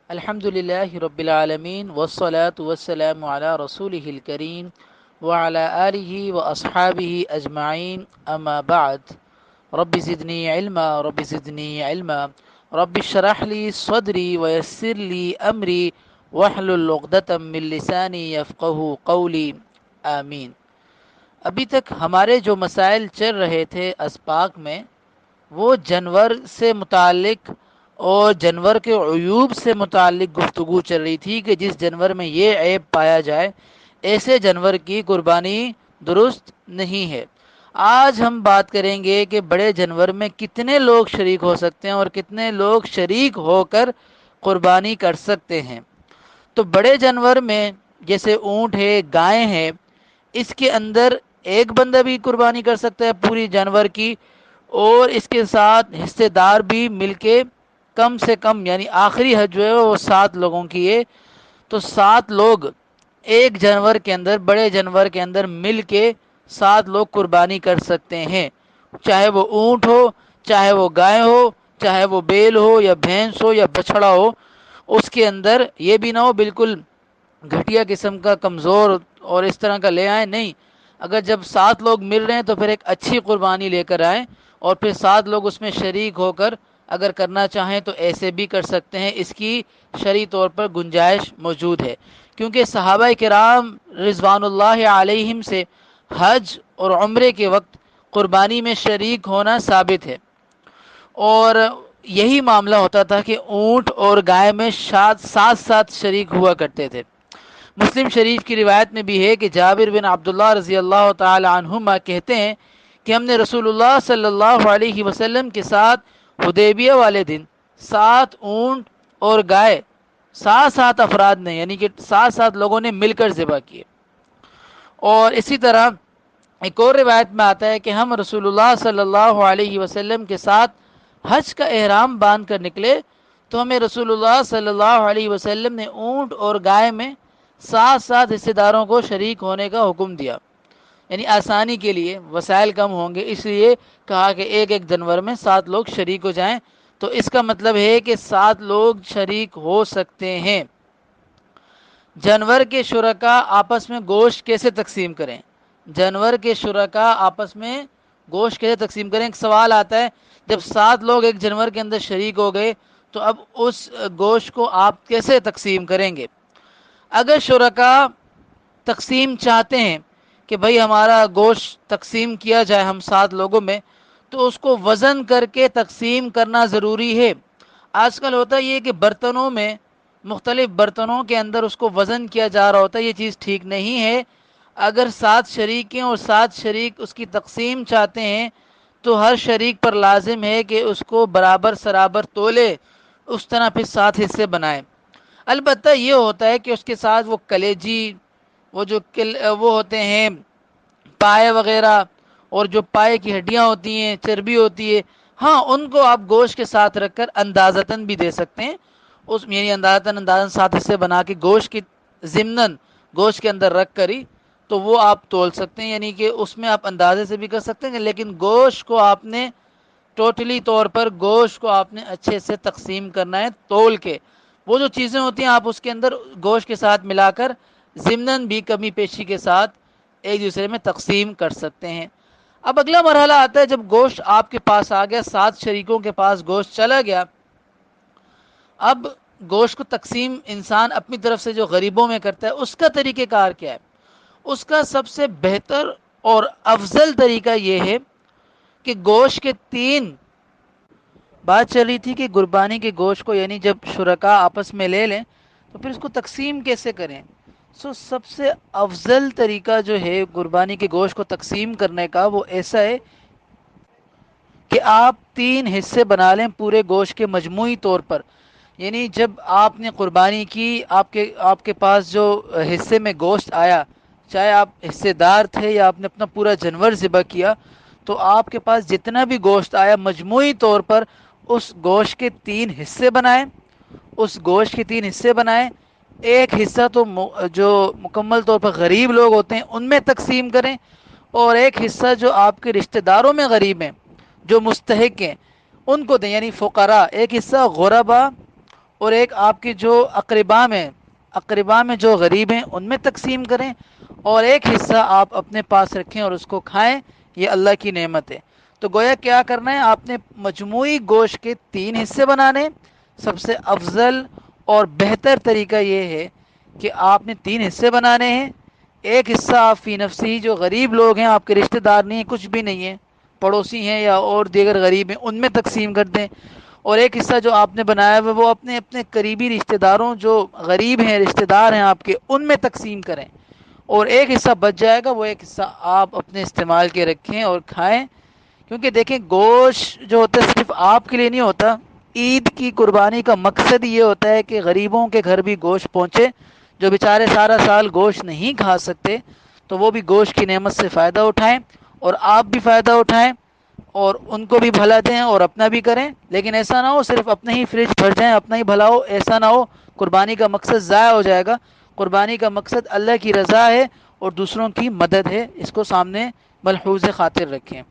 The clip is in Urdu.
الحمدللہ رب العالمین والصلاة والسلام علی رسولہ الکریم وعلی آلہ واصحابہ اجمعین اما بعد رب زدنی علما رب زدنی علما رب اشرح لی صدری ویسر لی امری واحلل عقدۃ من لسانی یفقہوا قولی آمین۔ ابھی تک ہمارے جو مسائل چل رہے تھے اسباق میں وہ جانور سے متعلق اور جانور کے عیوب سے متعلق گفتگو چل رہی تھی کہ جس جانور میں یہ عیب پایا جائے ایسے جانور کی قربانی درست نہیں ہے۔ آج ہم بات کریں گے کہ بڑے جانور میں کتنے لوگ شریک ہو سکتے ہیں اور کتنے لوگ شریک ہو کر قربانی کر سکتے ہیں۔ تو بڑے جانور میں جیسے اونٹ ہے، گائے ہے، اس کے اندر ایک بندہ بھی قربانی کر سکتا ہے پوری جانور کی، اور اس کے ساتھ حصے دار بھی مل کے کم سے کم، یعنی آخری حد جو ہے وہ 7 لوگوں کی ہے، تو 7 لوگ ایک جانور کے اندر، بڑے جانور کے اندر مل کے 7 لوگ قربانی کر سکتے ہیں، چاہے وہ اونٹ ہو، چاہے وہ گائے ہو، چاہے وہ بیل ہو یا بھینس ہو یا بچڑا ہو۔ اس کے اندر یہ بھی نہ ہو بالکل گھٹیا قسم کا، کمزور اور اس طرح کا لے آئیں، نہیں، اگر جب 7 لوگ مل رہے ہیں تو پھر ایک اچھی قربانی لے کر آئیں، اور پھر 7 لوگ اس میں شریک ہو کر اگر کرنا چاہیں تو ایسے بھی کر سکتے ہیں۔ اس کی شرعی طور پر گنجائش موجود ہے، کیونکہ صحابہ کرام رضوان اللہ علیہم سے حج اور عمرے کے وقت قربانی میں شریک ہونا ثابت ہے، اور یہی معاملہ ہوتا تھا کہ اونٹ اور گائے میں ساتھ شریک ہوا کرتے تھے۔ مسلم شریف کی روایت میں بھی ہے کہ جابر بن عبداللہ رضی اللہ تعالی عنہما کہتے ہیں کہ ہم نے رسول اللہ صلی اللہ علیہ وسلم کے ساتھ حدیبیہ والے دن 7 اونٹ اور گائے 7 افراد نے، یعنی کہ 7 لوگوں نے مل کر ذبح کیے۔ اور اسی طرح ایک اور روایت میں آتا ہے کہ ہم رسول اللہ صلی اللہ علیہ وسلم کے ساتھ حج کا احرام باندھ کر نکلے تو ہمیں رسول اللہ صلی اللہ علیہ وسلم نے اونٹ اور گائے میں 7 حصے داروں کو شریک ہونے کا حکم دیا، یعنی آسانی کے لیے، وسائل کم ہوں گے اس لیے کہا کہ ایک جانور میں 7 لوگ شریک ہو جائیں، تو اس کا مطلب ہے کہ 7 لوگ شریک ہو سکتے ہیں۔ جانور کے شرکا آپس میں گوشت کیسے تقسیم کریں؟ جانور کے شرکا آپس میں گوشت کیسے تقسیم کریں؟ ایک سوال آتا ہے، جب 7 لوگ ایک جانور کے اندر شریک ہو گئے تو اب اس گوشت کو آپ کیسے تقسیم کریں گے؟ اگر شرکا تقسیم چاہتے ہیں کہ بھئی ہمارا گوشت تقسیم کیا جائے ہم 7 لوگوں میں، تو اس کو وزن کر کے تقسیم کرنا ضروری ہے۔ آج کل ہوتا یہ کہ برتنوں میں، مختلف برتنوں کے اندر اس کو وزن کیا جا رہا ہوتا ہے، یہ چیز ٹھیک نہیں ہے۔ اگر 7 شریک ہیں اور 7 شریک اس کی تقسیم چاہتے ہیں تو ہر شریک پر لازم ہے کہ اس کو برابر سرابر تولے، اس طرح پھر 7 حصے بنائیں۔ البتہ یہ ہوتا ہے کہ اس کے ساتھ وہ کلیجی، وہ ہوتے ہیں پائے وغیرہ، اور جو پائے کی ہڈیاں ہوتی ہیں، چربی ہوتی ہے، ہاں ان کو آپ گوشت کے ساتھ رکھ کر اندازتاً بھی دے سکتے ہیں، یعنی اندازتاً 7 حصے بنا کے گوشت کی ضمناً گوشت کے اندر رکھ کر ہی تو وہ آپ تول سکتے ہیں، یعنی کہ اس میں آپ اندازے سے بھی کر سکتے ہیں، لیکن گوشت کو آپ نے ٹوٹلی طور پر گوشت کو آپ نے اچھے سے تقسیم کرنا ہے تول کے۔ وہ جو چیزیں ہوتی ہیں آپ اس کے اندر گوشت کے ساتھ ملا کر ضمناً بھی کمی پیشی کے ساتھ ایک دوسرے میں تقسیم کر سکتے ہیں۔ اب اگلا مرحلہ آتا ہے جب گوشت آپ کے پاس آ گیا، 7 شریکوں کے پاس گوشت چلا گیا، اب گوشت کو تقسیم انسان اپنی طرف سے جو غریبوں میں کرتا ہے اس کا طریقہ کار کیا ہے؟ اس کا سب سے بہتر اور افضل طریقہ یہ ہے کہ گوشت کے 3 بات چل رہی تھی کہ قربانی کے گوشت کو، یعنی جب شرکا آپس میں لے لیں تو پھر اس کو تقسیم کیسے کریں؟ سب سے افضل طریقہ جو ہے قربانی کے گوشت کو تقسیم کرنے کا وہ ایسا ہے کہ آپ 3 حصے بنا لیں پورے گوشت کے مجموعی طور پر، یعنی جب آپ نے قربانی کی، آپ کے پاس جو حصے میں گوشت آیا، چاہے آپ حصے دار تھے یا آپ نے اپنا پورا جانور ذبح کیا، تو آپ کے پاس جتنا بھی گوشت آیا مجموعی طور پر اس گوشت کے 3 حصے بنائیں، اس گوشت کے 3 حصے بنائیں، ایک حصہ تو جو مکمل طور پر غریب لوگ ہوتے ہیں ان میں تقسیم کریں، اور ایک حصہ جو آپ کے رشتہ داروں میں غریب ہیں، جو مستحق ہیں، ان کو دیں، یعنی فقراء، ایک حصہ غربا، اور ایک آپ کے جو اقربا میں جو غریب ہیں ان میں تقسیم کریں، اور ایک حصہ آپ اپنے پاس رکھیں اور اس کو کھائیں، یہ اللہ کی نعمت ہے۔ تو گویا کیا کرنا ہے، آپ نے مجموعی گوشت کے 3 حصے بنانے۔ سب سے افضل اور بہتر طریقہ یہ ہے کہ آپ نے 3 حصے بنانے ہیں۔ ایک حصہ آپ فی نفسی، جو غریب لوگ ہیں، آپ کے رشتہ دار نہیں ہیں، کچھ بھی نہیں ہیں، پڑوسی ہیں یا اور دیگر غریب ہیں، ان میں تقسیم کر دیں، اور ایک حصہ جو آپ نے بنایا ہوا وہ اپنے اپنے قریبی رشتہ داروں جو غریب ہیں، رشتہ دار ہیں آپ کے، ان میں تقسیم کریں، اور ایک حصہ بچ جائے گا، وہ ایک حصہ آپ اپنے استعمال کے رکھیں اور کھائیں۔ کیونکہ دیکھیں گوشت جو ہوتا ہے صرف آپ کے لیے نہیں ہوتا، عید کی قربانی کا مقصد یہ ہوتا ہے کہ غریبوں کے گھر بھی گوشت پہنچے، جو بیچارے سارا سال گوشت نہیں کھا سکتے، تو وہ بھی گوشت کی نعمت سے فائدہ اٹھائیں، اور آپ بھی فائدہ اٹھائیں، اور ان کو بھی بھلا دیں اور اپنا بھی کریں۔ لیکن ایسا نہ ہو صرف اپنے ہی فریج بھر جائیں، اپنا ہی بھلا ہو، ایسا نہ ہو، قربانی کا مقصد ضائع ہو جائے گا۔ قربانی کا مقصد اللہ کی رضا ہے اور دوسروں کی مدد ہے، اس کو سامنے ملحوظ خاطر رکھیں۔